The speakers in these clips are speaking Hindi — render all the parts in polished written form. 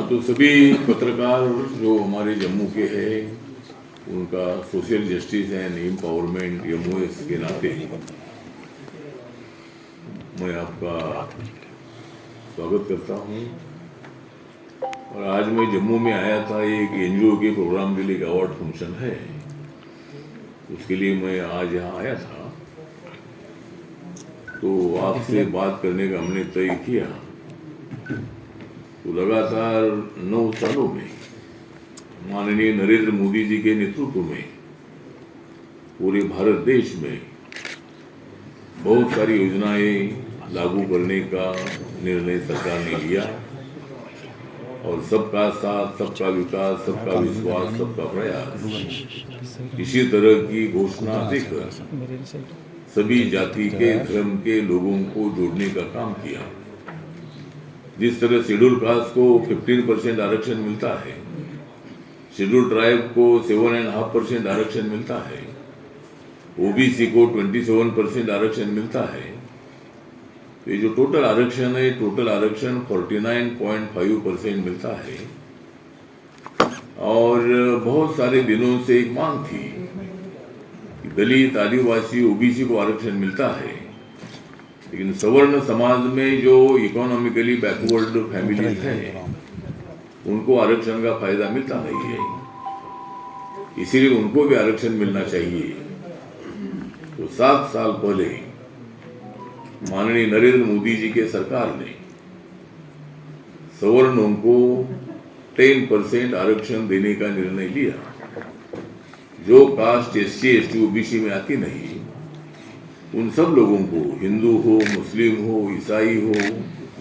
तो सभी पत्रकार जो हमारे जम्मू के हैं उनका social justice and empowerment MOS के नाते मैं आपका स्वागत करता हूं। और आज मैं जम्मू में आया था, एक NGO के प्रोग्राम के लिए एक अवार्ड फंक्शन है, उसके लिए मैं आज यहाँ आया था। तो आपसे बात करने का हमने तय किया। तो लगातार 9 सालों में माननीय नरेंद्र मोदी जी के नेतृत्व में पूरे भारत देश में बहुत सारी योजनाएं लागू करने का निर्णय सरकार ने लिया और सबका साथ, सबका विकास, सबका विश्वास, सबका प्रयास, इसी तरह की घोषणा देकर सभी जाति के, धर्म के लोगों को जोड़ने का काम किया। जिस तरह शेड्यूल कास्ट को 15% आरक्षण मिलता है, शेड्यूल ट्राइब को 7.5% आरक्षण मिलता है, OBC को 27% आरक्षण मिलता है, तो ये जो टोटल आरक्षण है, टोटल आरक्षण 49.5% मिलता है। और बहुत सारे दिनों से एक मांग थी कि दलित, आदिवासी, OBC को आरक्षण मिलता है, लेकिन सवर्ण समाज में जो इकोनॉमिकली बैकवर्ड फैमिलीज हैं उनको आरक्षण का फायदा मिलता नहीं है, इसीलिए उनको भी आरक्षण मिलना चाहिए। तो 7 साल पहले माननीय नरेंद्र मोदी जी के सरकार ने सवर्णों को 10% आरक्षण देने का निर्णय लिया। जो कास्ट SC, ST, OBC में आती नहीं, उन सब लोगों को, हिंदू हो, मुस्लिम हो, ईसाई हो,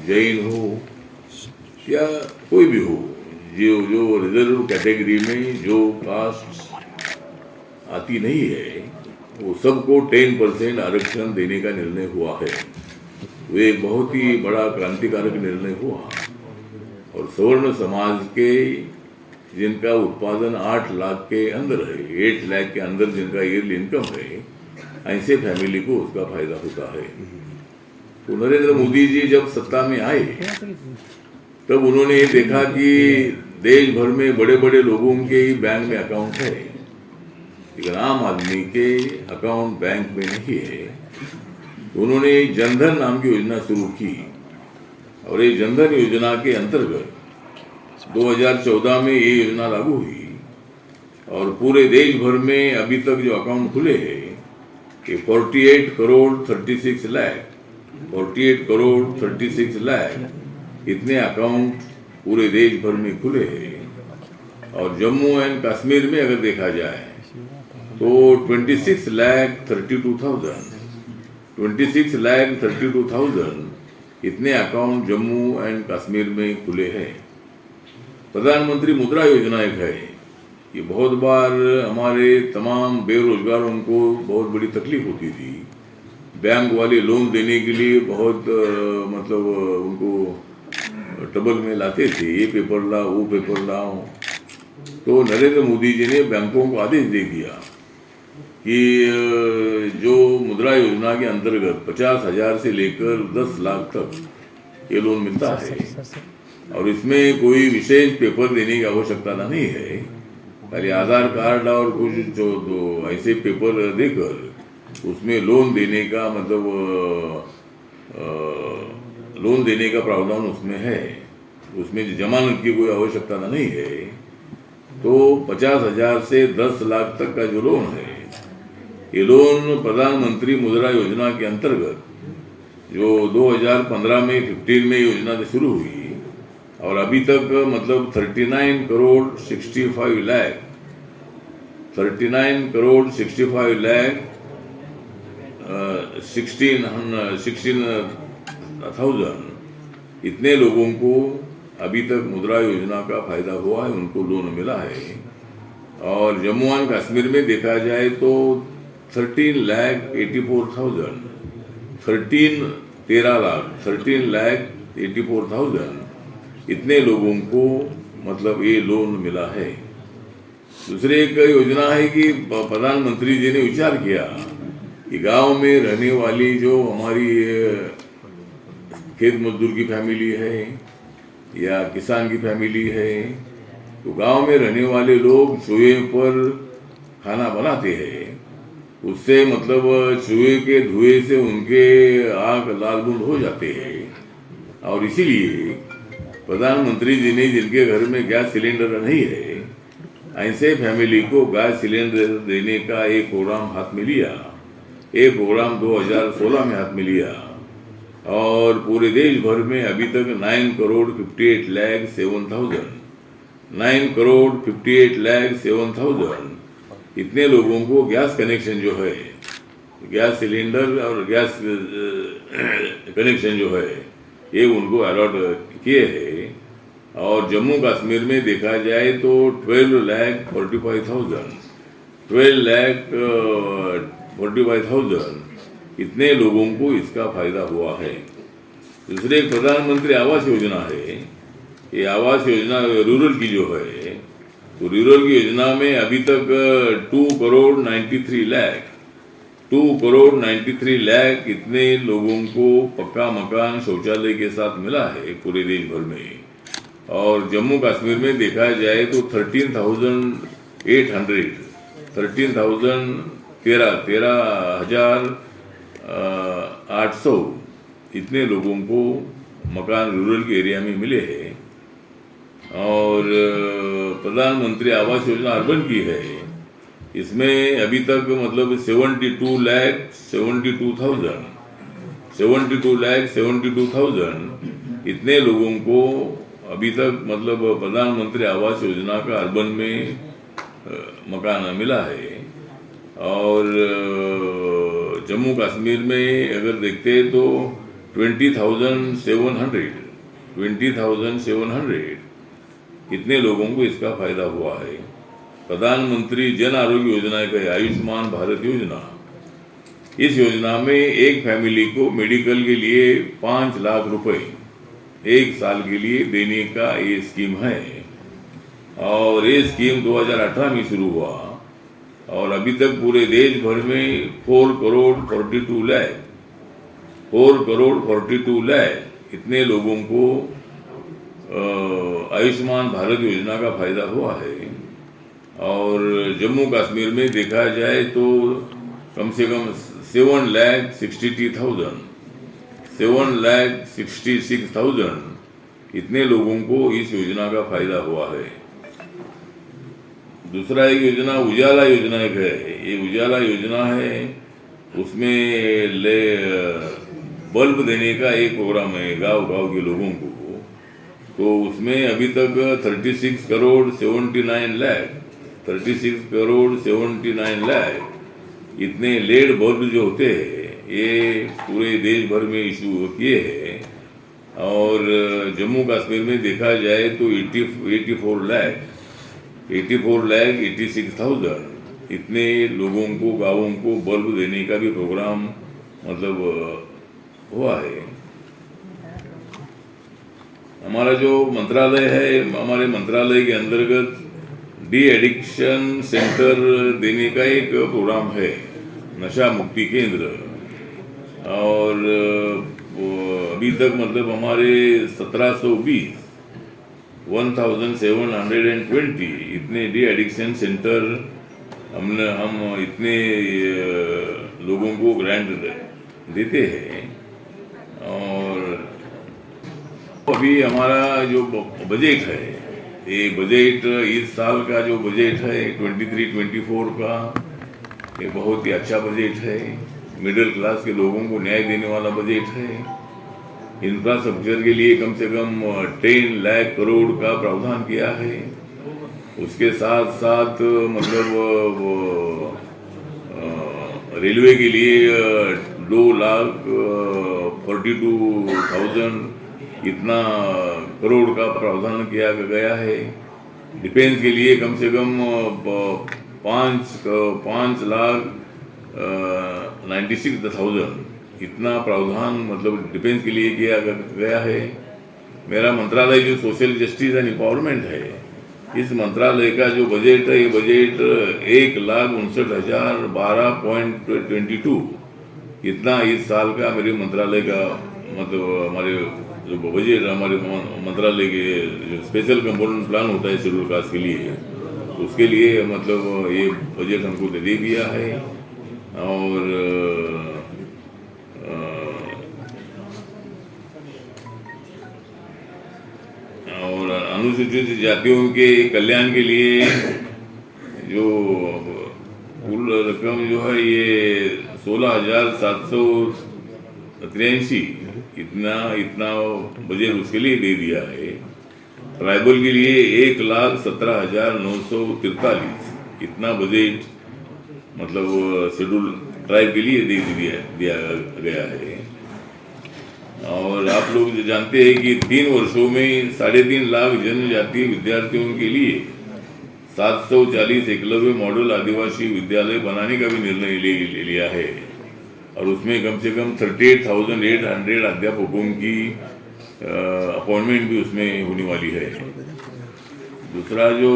जैन हो या कोई भी हो, जो रिजर्व कैटेगरी में जो कास्ट आती नहीं है, वो सबको 10% आरक्षण देने का निर्णय हुआ है। वो एक बहुत ही बड़ा क्रांतिकारक निर्णय हुआ। और सवर्ण समाज के जिनका उत्पादन 8 लाख के अंदर है, 8 लाख के अंदर जिनका ईयरली इनकम है, ऐसे फैमिली को उसका फायदा होता है। तो नरेंद्र मोदी जी जब सत्ता में आए तब उन्होंने ये देखा कि देश भर में बड़े बड़े लोगों के ही बैंक में अकाउंट है, लेकिन आम आदमी के अकाउंट बैंक में नहीं है। तो उन्होंने जनधन नाम की योजना शुरू की और ये जनधन योजना के अंतर्गत 2014 में ये योजना लागू हुई और पूरे देश भर में अभी तक जो अकाउंट खुले हैं कि 48 करोड़ 36 लाख 48 करोड़ 36 लाख इतने अकाउंट पूरे देश भर में खुले हैं। और जम्मू एंड कश्मीर में अगर देखा जाए तो 26 लाख 32,000 इतने अकाउंट जम्मू एंड कश्मीर में खुले हैं। प्रधानमंत्री मुद्रा योजना एक है, ये बहुत बार हमारे तमाम बेरोजगारों को बहुत बड़ी तकलीफ होती थी। बैंक वाले लोन देने के लिए बहुत मतलब उनको ट्रबल में लाते थे, ये पेपर लाओ, वो पेपर लाओ। तो नरेंद्र मोदी जी ने बैंकों को आदेश दे दिया कि जो मुद्रा योजना के अंतर्गत 50,000 से लेकर 10 लाख तक ये लोन मिलता है और इसमें कोई विशेष पेपर देने की आवश्यकता नहीं है, खाली आधार कार्ड और कुछ जो ऐसे पेपर देकर उसमें लोन देने का मतलब लोन देने का प्रावधान उसमें है। उसमें जमानत की कोई आवश्यकता नहीं है। तो 50,000 से 10 लाख तक का जो लोन है, ये लोन प्रधानमंत्री मुद्रा योजना के अंतर्गत जो 2015 में 15 में योजना शुरू हुई और अभी तक मतलब 39 करोड़ 65 लाख 16,000 इतने लोगों को अभी तक मुद्रा योजना का फायदा हुआ है, उनको लोन मिला है। और जम्मू एंड कश्मीर में देखा जाए तो 13,84,000 इतने लोगों को मतलब ये लोन मिला है। दूसरी एक योजना है कि प्रधानमंत्री जी ने विचार किया कि गांव में रहने वाली जो हमारी खेत मजदूर की फैमिली है या किसान की फैमिली है, तो गांव में रहने वाले लोग चूहे पर खाना बनाते हैं। उससे मतलब चूहे के धुएं से उनके आँख लाल बुंद हो जाते हैं। और इसीलिए प्रधानमंत्री जी ने जिनके घर में गैस सिलेंडर नहीं है, ऐसे फैमिली को गैस सिलेंडर देने का एक प्रोग्राम हाथ में लिया। ये प्रोग्राम 2016 में हाथ में लिया और पूरे देश भर में अभी तक 9,58,07,000 इतने लोगों को गैस कनेक्शन जो है, गैस सिलेंडर और गैस कनेक्शन जो है, ये उनको अलॉट किए हैं। और जम्मू कश्मीर में देखा जाए तो 12,45,000 इतने लोगों को इसका फायदा हुआ है। दूसरे एक प्रधानमंत्री आवास योजना है। ये आवास योजना रूरल की जो है, तो रूरल की योजना में अभी तक 2,93 लाख इतने लोगों को पक्का मकान शौचालय के साथ मिला है पूरे देश भर में। और जम्मू कश्मीर में देखा जाए तो 13,800 इतने लोगों को मकान रूरल के एरिया में मिले हैं। और प्रधानमंत्री आवास योजना अर्बन की है, इसमें अभी तक मतलब 72,72,000 इतने लोगों को अभी तक मतलब प्रधानमंत्री आवास योजना का अर्बन में मकान मिला है। और जम्मू कश्मीर में अगर देखते हैं तो 20,700 इतने लोगों को इसका फायदा हुआ है। प्रधानमंत्री जन आरोग्य योजना का है, आयुष्मान भारत योजना। इस योजना में एक फैमिली को मेडिकल के लिए 5 लाख रुपए 1 साल के लिए देने का ये स्कीम है। और ये स्कीम 2018 में शुरू हुआ और अभी तक पूरे देश भर में 4 करोड़ 42 लाख इतने लोगों को आयुष्मान भारत योजना का फायदा हुआ है। और जम्मू कश्मीर में देखा जाए तो कम से कम 7,66,000 इतने लोगों को इस योजना का फायदा हुआ है। दूसरा एक योजना उजाला योजना एक है। ये उजाला योजना है, उसमें बल्ब देने का एक प्रोग्राम है गांव के लोगों को। तो उसमें अभी तक 36 करोड़ 79 लाख इतने लेड बल्ब जो होते हैं ये पूरे देश भर में इशू किए हैं। और जम्मू कश्मीर में देखा जाए तो 86,000 इतने लोगों को गाँवों को बल्ब देने का भी प्रोग्राम मतलब हुआ है। हमारा जो मंत्रालय है, हमारे मंत्रालय के अंतर्गत डी एडिक्शन सेंटर देने का एक प्रोग्राम है, नशा मुक्ति केंद्र। और अभी तक मतलब हमारे 1720 इतने डी एडिक्शन सेंटर हम इतने लोगों को ग्रांट देते हैं। और अभी हमारा जो बजट है, ये बजट इस साल का जो बजट है 23-24 का, ये बहुत ही अच्छा बजट है। मिडिल क्लास के लोगों को न्याय देने वाला बजट है। इंफ्रास्ट्रक्चर के लिए कम से कम 10 लाख करोड़ का प्रावधान किया है। उसके साथ साथ मतलब रेलवे के लिए 2,42,000 इतना करोड़ का प्रावधान किया गया है। डिफेंस के लिए कम से कम 5,96,000 इतना प्रावधान मतलब डिफेंस के लिए किया गया है। मेरा मंत्रालय जो सोशल जस्टिस एंड एम्पावरमेंट है, इस मंत्रालय का जो बजट है, ये बजट 1,59,012.22 इतना इस साल का मेरे मंत्रालय का मतलब हमारे जो बजट हमारे मंत्रालय के जो स्पेशल कंपोनेंट प्लान होता है शेड्यूल कास्ट के लिए, उसके लिए मतलब ये बजट हमको दे दिया है। और अनुसूचित जातियों के कल्याण के लिए जो कुल रकम जो है ये 16,783 इतना बजट उसके लिए दे दिया है। ट्राइबल के लिए 1,17,943 इतना बजट मतलब शेड्यूल ट्राइब के लिए दिया गया है। और आप लोग जानते हैं कि 3 वर्षों में 3.5 लाख जनजातीय विद्यार्थियों के लिए 740 एकलव्य मॉडल आदिवासी विद्यालय बनाने का भी निर्णय ले लिया है। और उसमें कम से कम 38,800 अध्यापकों की अपॉइंटमेंट भी उसमें होने वाली है। दूसरा जो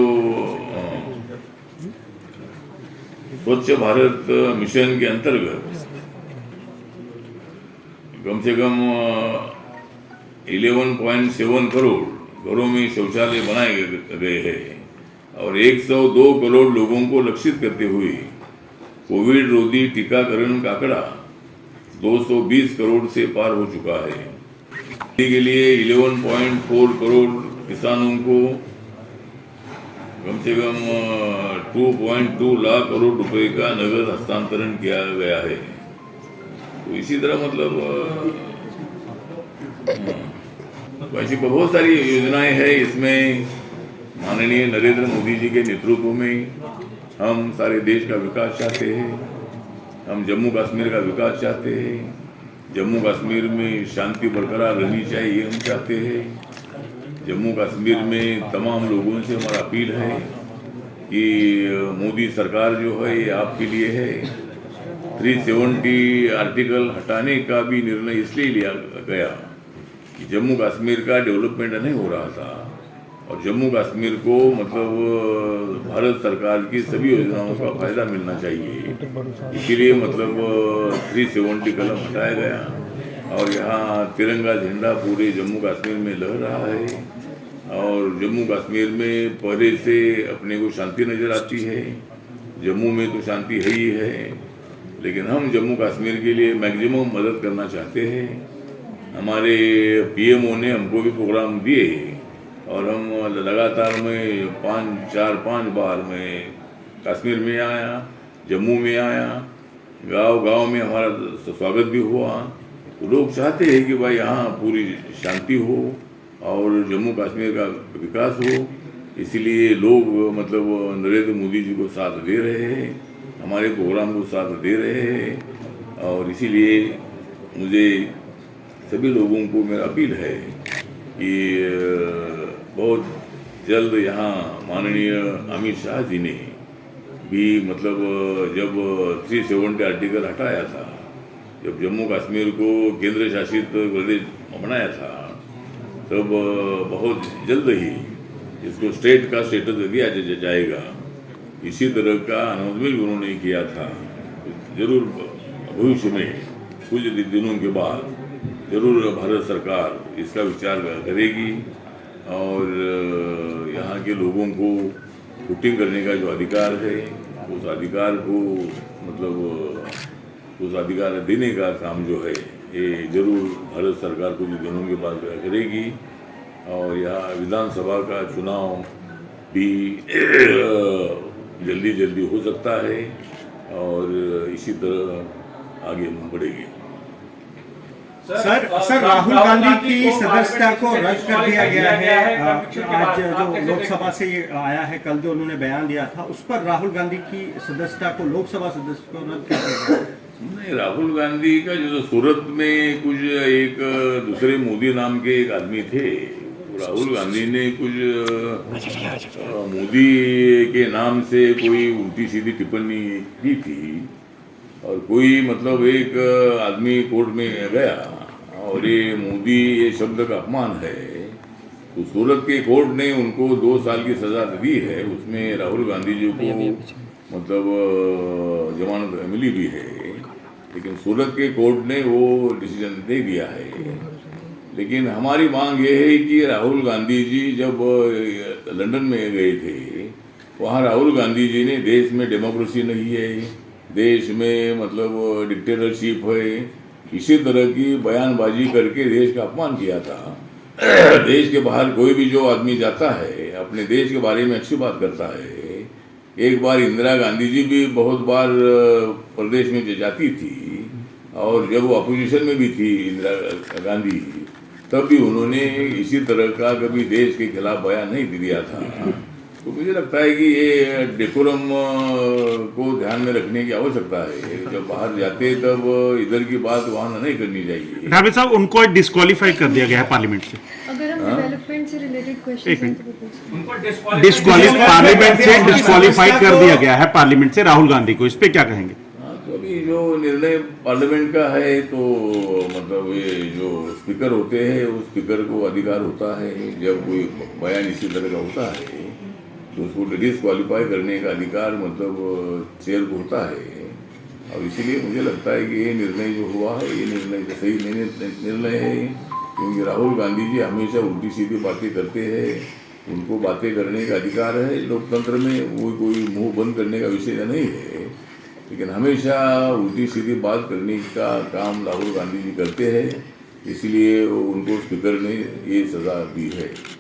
स्वच्छ भारत मिशन के अंतर्गत कम से कम 11.7 करोड़ घरों में शौचालय बनाए गए हैं और 102 करोड़ लोगों को लक्षित करते हुए कोविड रोधी टीकाकरण का आंकड़ा 220 करोड़ से पार हो चुका है। के लिए 11.4 करोड़ किसानों को कम से कम 2.2 लाख करोड़ रुपए का नगद हस्तांतरण किया गया है। तो इसी तरह मतलब ऐसी बहुत सारी योजनाएं हैं। इसमें माननीय नरेंद्र मोदी जी के नेतृत्व में हम सारे देश का विकास चाहते हैं। हम जम्मू कश्मीर का विकास चाहते हैं। जम्मू कश्मीर में शांति बरकरार रहनी चाहिए हम चाहते हैं। जम्मू कश्मीर में तमाम लोगों से हमारा अपील है कि मोदी सरकार जो है ये आपके लिए है। 370 आर्टिकल हटाने का भी निर्णय इसलिए लिया गया कि जम्मू कश्मीर का डेवलपमेंट नहीं हो रहा था और जम्मू कश्मीर को मतलब भारत सरकार की सभी योजनाओं का फायदा मिलना चाहिए। इसीलिए मतलब 370 कलम हटाया गया और यहाँ तिरंगा झंडा पूरे जम्मू कश्मीर में लहर रहा है। और जम्मू कश्मीर में पहले से अपने को शांति नजर आती है। जम्मू में तो शांति है ही है, लेकिन हम जम्मू कश्मीर के लिए मैक्सिमम मदद करना चाहते हैं। हमारे पीएमओ ने हमको भी प्रोग्राम दिए और हम लगातार में 5 बार मैं कश्मीर में आया, जम्मू में आया, गांव में हमारा स्वागत भी हुआ। तो लोग चाहते हैं कि भाई यहाँ पूरी शांति हो और जम्मू कश्मीर का विकास हो। इसीलिए लोग मतलब नरेंद्र मोदी जी को साथ दे रहे हैं, हमारे प्रोग्राम को साथ दे रहे हैं। और इसीलिए मुझे सभी लोगों को मेरा अपील है कि बहुत जल्द यहाँ माननीय अमित शाह जी ने भी मतलब जब 370 आर्टिकल हटाया था, जब जम्मू कश्मीर को केंद्र शासित प्रदेश बनाया था, तब बहुत जल्द ही इसको स्टेट का स्टेटस दिया जाएगा। इसी तरह का अनाउंसमेंट उन्होंने किया था। जरूर भविष्य में कुछ दिनों के बाद जरूर भारत सरकार इसका विचार करेगी और यहाँ के लोगों को वोटिंग करने का जो अधिकार है उस अधिकार को मतलब उस अधिकार देने का काम जो है ये जरूर भारत सरकार कुछ दिनों के बाद करेगी। और यहाँ विधानसभा का चुनाव भी जल्दी हो सकता है और इसी तरह आगे बढ़ेगी। सर राहुल गांधी की सदस्यता को रद्द कर दिया गया है। आज जो लोकसभा से ये आया है, कल जो उन्होंने बयान दिया था उस पर राहुल गांधी की सदस्यता को लोकसभा सदस्य को रद्द कर दिया गया। नहीं, राहुल गांधी का जो सूरत में कुछ एक दूसरे मोदी नाम के एक आदमी थे, राहुल गांधी ने कुछ मोदी के नाम से कोई उल्टी सीधी टिप्पणी की थी और कोई मतलब एक आदमी कोर्ट में गया और ये मोदी ये शब्द का अपमान है, तो सूरत के कोर्ट ने उनको 2 साल की सजा दी है। उसमें राहुल गांधी जी को मतलब जमानत मिली भी है, लेकिन सूरत के कोर्ट ने वो डिसीजन दे दिया है। लेकिन हमारी मांग ये है कि राहुल गांधी जी जब लंदन में गए थे, वहाँ राहुल गांधी जी ने देश में डेमोक्रेसी नहीं है, देश में मतलब डिक्टेटरशिप है, इसी तरह की बयानबाजी करके देश का अपमान किया था। देश के बाहर कोई भी जो आदमी जाता है अपने देश के बारे में अच्छी बात करता है। एक बार इंदिरा गांधी जी भी बहुत बार प्रदेश में जाती थी, और जब वो अपोजिशन में भी थी इंदिरा गांधी, तब भी उन्होंने इसी तरह का कभी देश के खिलाफ बयान नहीं दिया था। तो मुझे लगता है कि ये डेकोरम को ध्यान में रखने की आवश्यकता है। जब बाहर जाते तब इधर की बात वहाँ नहीं करनी चाहिए। रावत साहब, उनको डिस्क्वालीफाई कर दिया गया है पार्लियामेंट से। अगर हम डेवलपमेंट से रिलेटेड क्वेश्चन पार्लियामेंट से डिस्क्वालीफाई कर दिया गया है पार्लियामेंट से राहुल गांधी को, इस पे क्या कहेंगे? तो अभी जो निर्णय पार्लियामेंट का है, तो मतलब ये जो स्पीकर होते हैं उस स्पीकर को अधिकार होता है, जब कोई बयान इसी तरह का होता है तो उसको डिस्क्वालीफाई करने का अधिकार मतलब चेयर को होता है। और इसीलिए मुझे लगता है कि ये निर्णय जो हुआ है ये निर्णय सही निर्णय है, क्योंकि राहुल गांधी जी हमेशा उल्टी सीधी बातें करते हैं, उनको बातें करने का अधिकार है लोकतंत्र में, वो कोई मुंह बंद करने का विषय नहीं है। लेकिन हमेशा उल्टी सीधी बात करने का काम राहुल गांधी जी करते हैं, इसलिए उनको स्पीकर ने ये सज़ा दी है।